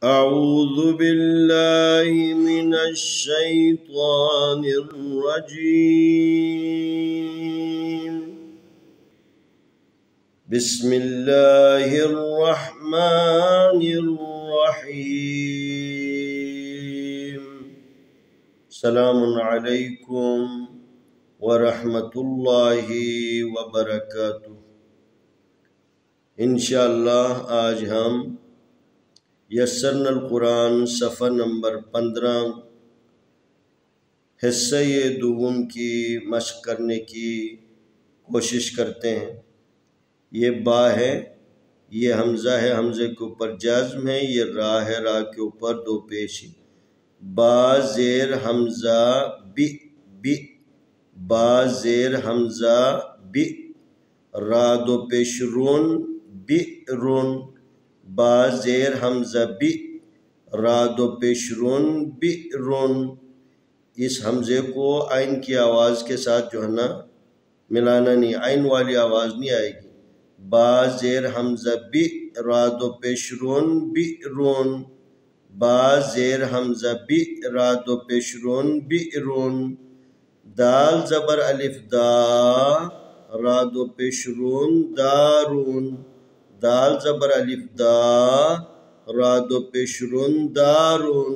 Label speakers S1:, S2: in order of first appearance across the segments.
S1: अऊज़ु बिल्लाहि मिनश शैतानिर रजीम। बिस्मिल्लाहिर रहमानिर रहीम। सलामुन अलैकुम व रहमतुल्लाहि व बरकातुहू। इंशाअल्लाह आज हम यस्सरनल कुरान सफ़ा नंबर 15 हिस्से दुगुम की मशक़ करने की कोशिश करते हैं। ये बा है, ये हमज़ा है, हमज़े के ऊपर जाज़्म है, ये रा है, रा के ऊपर दो पेशी। बा ज़ेर हमज़ा बि बि, बा ज़ेर हमज़ा बि, रा दो पेश रून बि रून, बा ज़ेर हमज़ा बि, रा दो पेश रून बि रून। इस हमज़े को आइन की आवाज़ के साथ जो है ना मिलाना नहीं, आइन वाली आवाज़ नहीं आएगी। बा ज़ेर हमज़ा बि, रा दो पेश रून बि रून, बा ज़ेर हमज़ा बि, रा दो पेश रून बि रून। दाल ज़बर अलिफ दा, रा दो पेश रून दारून, दाल ज़बर अलिफ दा, रा दो पेश रून दारून,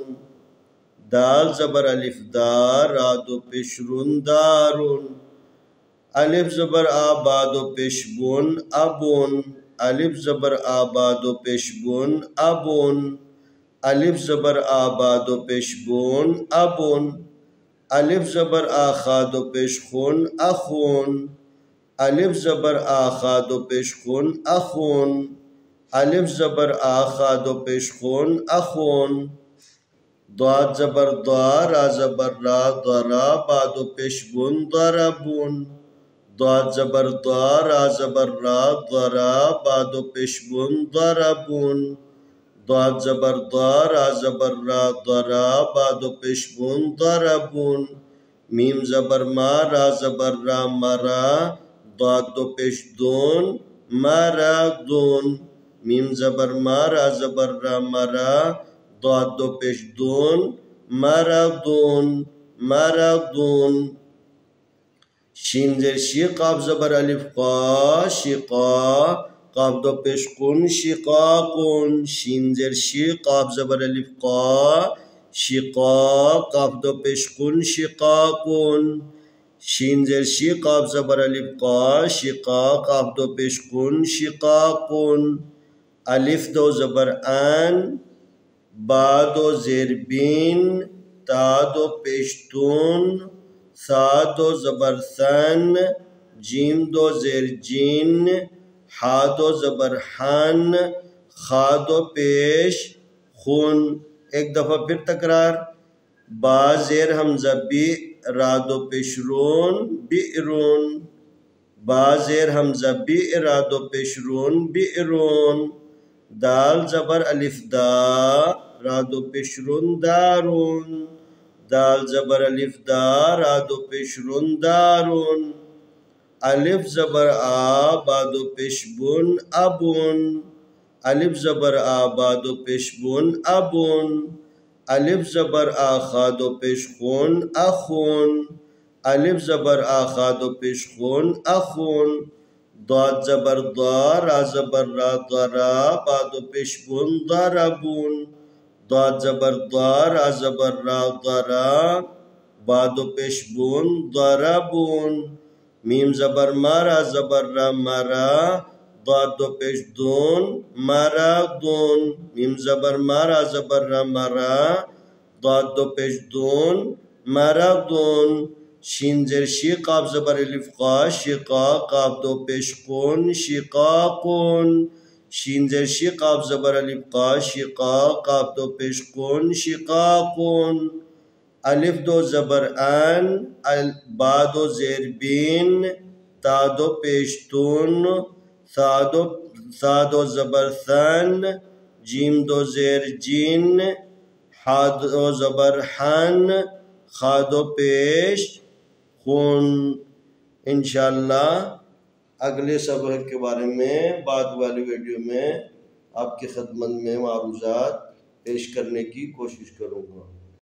S1: दाल ज़बर अलिफ दा, रा दो पेश रून दारून। अलिफ ज़बर आ बा दो पेश बुन अबुन, अलिफ ज़बर आ बा दो पेश बुन अबुन, अलिफ ज़बर आ बा दो पेश बुन अबुन। अलिफ ज़बर आ खा दो पेश खून अखून, अलिफ ज़बर आ खा दो पेश खून अखून, अलिफ ज़बर आ खा दो पेश खून अखून। दाद ज़बर दा, रा ज़बर रा, दरा बा दो पेश बुन दरबुन, दाद ज़बर दा, रा ज़बर रा, दरा बा दो पेश बुन दरबुन, दाद ज़बर दा, रा ज़बर रा, दरा बा दो पेश बुन दरबुन। मीम ज़बर मा, रा ज़बर रा, मरा, दाद दो पेश दून मरादून, मीम ज़बर मा, रा ज़बर रा, मरा, दाद दो पेश दून मरादून मरादून। शीन ज़ेर शी, काफ ज़बर अलिफ क़ा, शिक़ा, काफ दो पेश कुन शिक़ाकुन, शीन ज़ेर शी, काफ ज़बर अलिफ क़ा, शिक़ा, काफ दो पेश कुन शिक़ाकुन, शीन ज़ेर शी, काफ ज़बर अलिफ क़ा, शिक़ा, काफ दो पेश कुन शिक़ाकुन। अलिफ दो ज़बर आन, बा दो ज़ेर बीन, ता दो पेश तून, सा दो ज़बर सन, जीम दो ज़ेर जीन, हा दो ज़बर हन, खा दो पेश खून। एक दफ़ा फिर तकरार। बा ज़ेर हमज़ा बि, रा दो पेश रून बिरून, बा ज़ेर हमज़ा बि, रा दो पेश रून बिरून। दाल ज़बर अलिफ दा, रा दो पेश रून दारून, दाल ज़बर अलिफ दा, रा दो पेश रून दारून। अलिफ ज़बर आ, बा दो पेश बुन अबुन, अलिफ ज़बर आ, बा दो पेश बुन अबुन, अलिफ ज़बर आ, खा दो पेश खून अखून, अलिफ ज़बर आ, खा दो पेश खून अखून। दाद ज़बर दा, रा ज़बर रा, दरा बा दो पेश बुन दरबुन, दाद ज़बर दा, रा ज़बर रा, दरा बा दो पेश बुन दरबुन। मीम ज़बर मा, रा ज़बर रा, मरा, दाद दो पेश दून मरादून, मीम ज़बर मा, रा ज़बर रा, मरा, दाद दो पेश दून मरादून। शीन ज़ेर शी, काफ ज़बर अलिफ क़ा, शिक़ा, काफ दो पेश कुन शिक़ाकुन, शीन ज़ेर शी, काफ ज़बर अलिफ क़ा, शिक़ा, काफ दो पेश कुन शिक़ाकुन। अलिफ दो ज़बर अन, बा दो ज़ेर बीन, ता दो पेश तून, सा दो ज़बर सन, जीम दो ज़ेर जीन, हा दो ज़बर हन, खा दो पेश खून। इंशाअल्लाह अगले सबक के बारे में बाद वाली वीडियो में आपकी खिदमत में मारूज़ात पेश करने की कोशिश करूँगा।